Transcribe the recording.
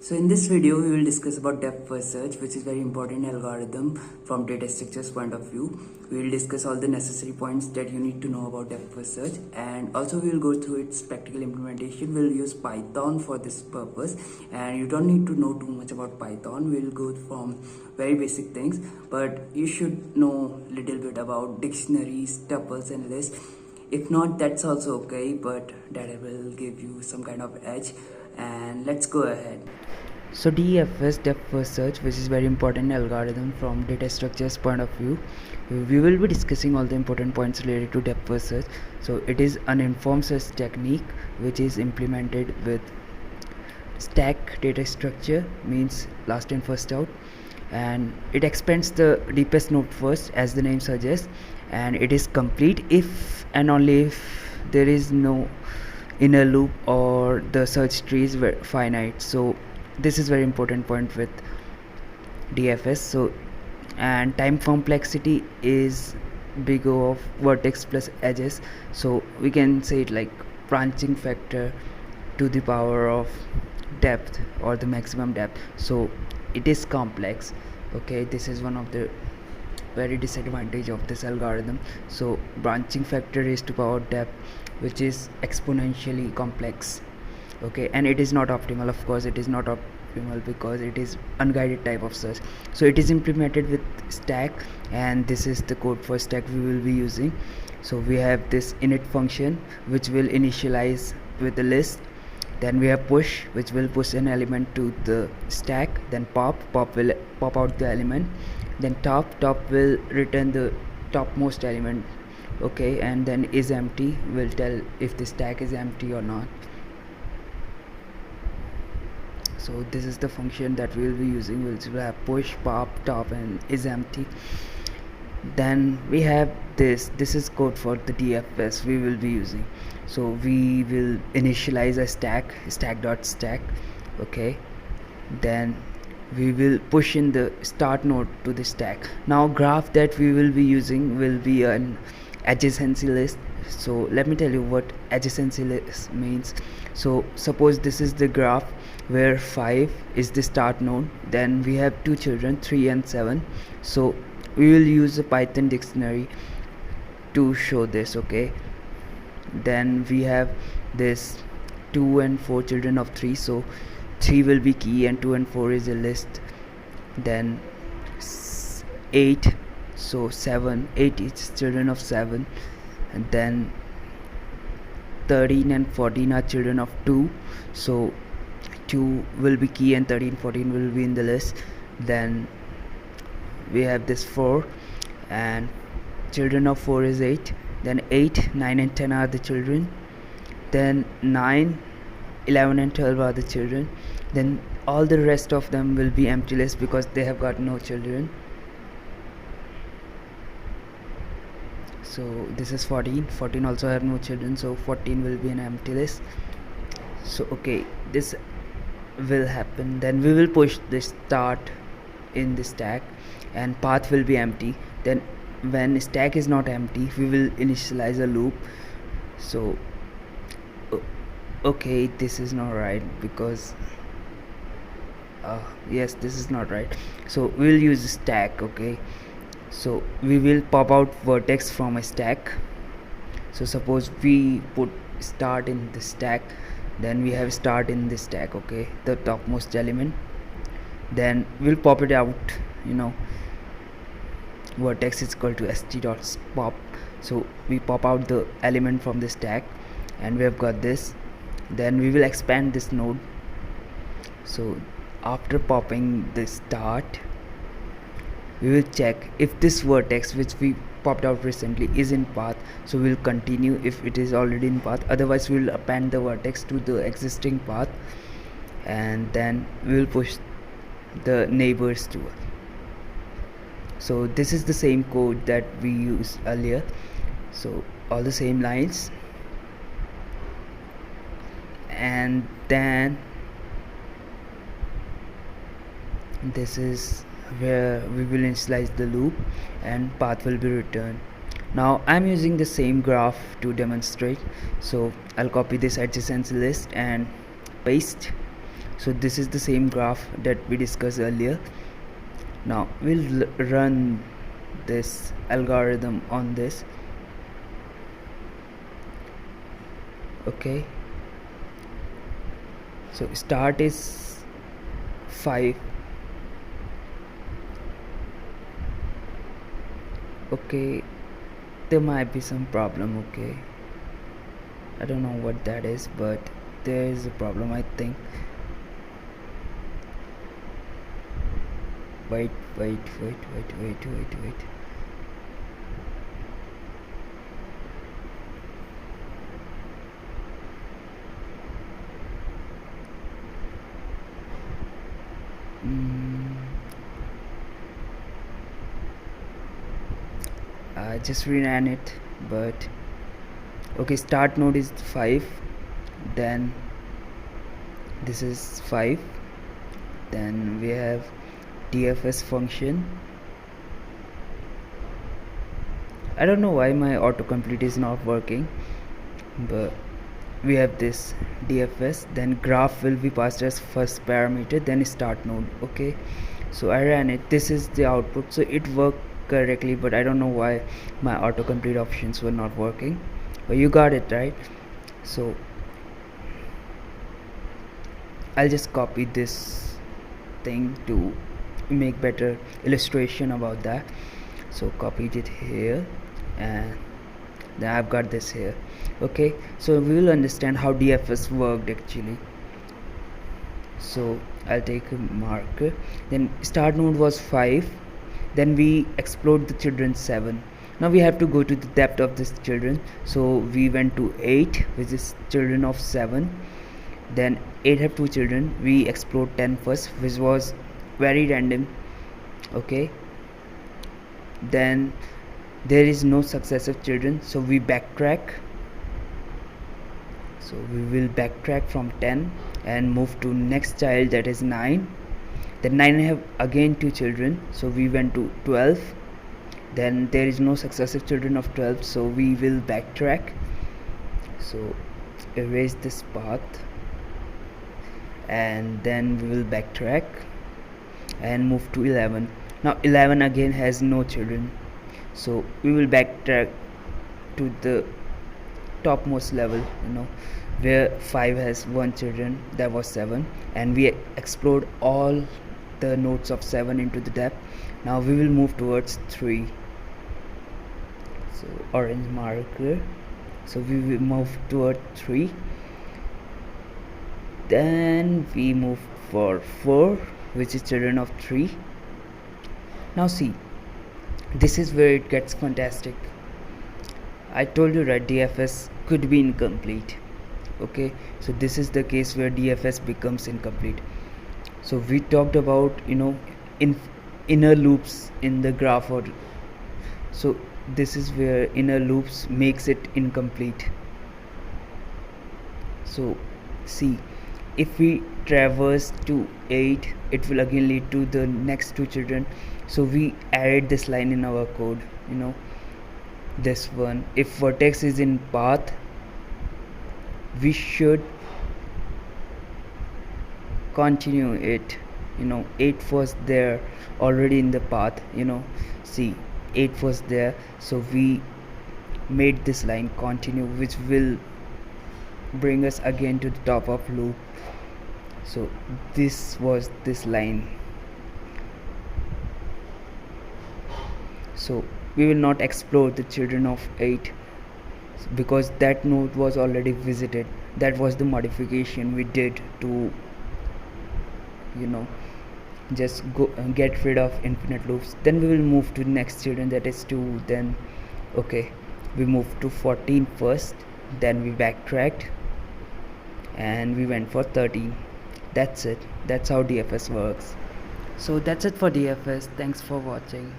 So in this video, we will discuss about depth first search, which is very important algorithm from data structures point of view. We will discuss all the necessary points that you need to know about depth first search, and also we will go through its practical implementation. We'll use Python for this purpose, and you don't need to know too much about Python. We'll go from very basic things, but you should know little bit about dictionaries, tuples, and lists. If not, that's also okay, but that will give you some kind of edge. And let's go ahead. So DFS, depth first search, which is very important algorithm from data structures point of view. We will be discussing all the important points related to depth first search. So it is an informed search technique which is implemented with stack data structure, means last in first out, and it expands the deepest node first, as the name suggests, and it is complete if and only if there is no inner loop or the search tree is finite. So this is very important point with DFS. So, and time complexity is big O of vertex plus edges, so we can say it like branching factor to the power of depth or the maximum depth. So it is complex. Okay, this is one of the very disadvantage of this algorithm. So branching factor is to power depth, which is exponentially complex. Okay, and it is not optimal. Of course it is not optimal because it is unguided type of search. So it is implemented with stack, and this is the code for stack we will be using. So we have this init function which will initialize with the list, then we have push, which will push an element to the stack, then pop will pop out the element, then top will return the topmost element. Okay, and then is empty will tell if the stack is empty or not. So this is the function that we will be using, which will have push, pop, top, and is empty. Then we have this is code for the DFS we will be using. So we will initialize a stack. Okay, then we will push in the start node to the stack. Now graph that we will be using will be an adjacency list. So let me tell you what adjacency list means. So suppose this is the graph where 5 is the start node, then we have two children, 3 and 7. So we will use a Python dictionary to show this. Okay, then we have this 2 and 4 children of 3, so 3 will be key and 2 and 4 is a list. Then 8, so 8 is children of 7, and then 13 and 14 are children of 2, so 2 will be key and 13 14 will be in the list. Then we have this 4, and children of 4 is 8, then 8, 9 and 10 are the children, then 9, 11 and 12 are the children, then all the rest of them will be empty list because they have got no children. So this is 14 also have no children, so 14 will be an empty list. So okay, this will happen. Then we will push the start in the stack and path will be empty. Then when stack is not empty, we will initialize a loop. So okay, this is not right because yes, this is not right. So we'll use stack. Okay, so we will pop out vertex from a stack. So suppose we put start in the stack, then we have start in the stack. Okay, the topmost element, then we'll pop it out, vertex is equal to st.pop. so we pop out the element from the stack and we have got this. Then we will expand this node. So after popping the start, we will check if this vertex which we popped out recently is in path, so we'll continue if it is already in path, otherwise we will append the vertex to the existing path, and then we will push the neighbors to it. So this is the same code that we used earlier, so all the same lines. And then this is where we will initialize the loop and path will be returned. Now I'm using the same graph to demonstrate, so I'll copy this adjacency list and paste. So this is the same graph that we discussed earlier. Now we'll run this algorithm on this. Okay, so start is 5. Okay, there might be some problem. Okay, I don't know what that is, but there is a problem, I think. Wait. I just reran it, but okay, start node is 5, then this is 5, then we have DFS function. I don't know why my autocomplete is not working, but we have this DFS, then graph will be passed as first parameter, then start node. Okay, so I ran it. This is the output, so it worked correctly, but I don't know why my autocomplete options were not working. But you got it right. So I'll just copy this thing to make better illustration about that. So copied it here, and then I've got this here. Okay, so we will understand how DFS worked actually. So I'll take a marker, then start node was 5, then we explored the children 7. Now we have to go to the depth of this children, so we went to 8, which is children of 7. Then 8 have 2 children, we explored 10 first, which was very random. Okay, then there is no successive children, so we backtrack. So we will backtrack from 10 and move to next child, that is 9. Then 9 have again 2 children, so we went to 12. Then there is no successive children of 12, so we will backtrack. So erase this path, and then we will backtrack and move to 11. Now 11 again has no children, so we will backtrack to the topmost level, where 5 has 1 children, that was 7, and we explored all the nodes of 7 into the depth. Now we will move towards 3. So orange marker, so we will move toward 3. Then we move for 4, which is children of 3. Now see, this is where it gets fantastic. I told you right, DFS could be incomplete. Okay, so this is the case where DFS becomes incomplete. So we talked about inner loops in the graph, or so this is where inner loops makes it incomplete. So see, if we traverse to 8, it will again lead to the next 2 children. So we added this line in our code, this one. If vertex is in path, we should continue it. 8 was there already in the path, see, 8 was there, so we made this line continue, which will bring us again to the top of loop. So this was this line. So we will not explore the children of 8 because that node was already visited. That was the modification we did to just go get rid of infinite loops. Then we will move to the next children, that is 2. Then okay, we moved to 14 first, then we backtracked and we went for 13. That's it. That's how DFS works. So that's it for DFS. Thanks for watching.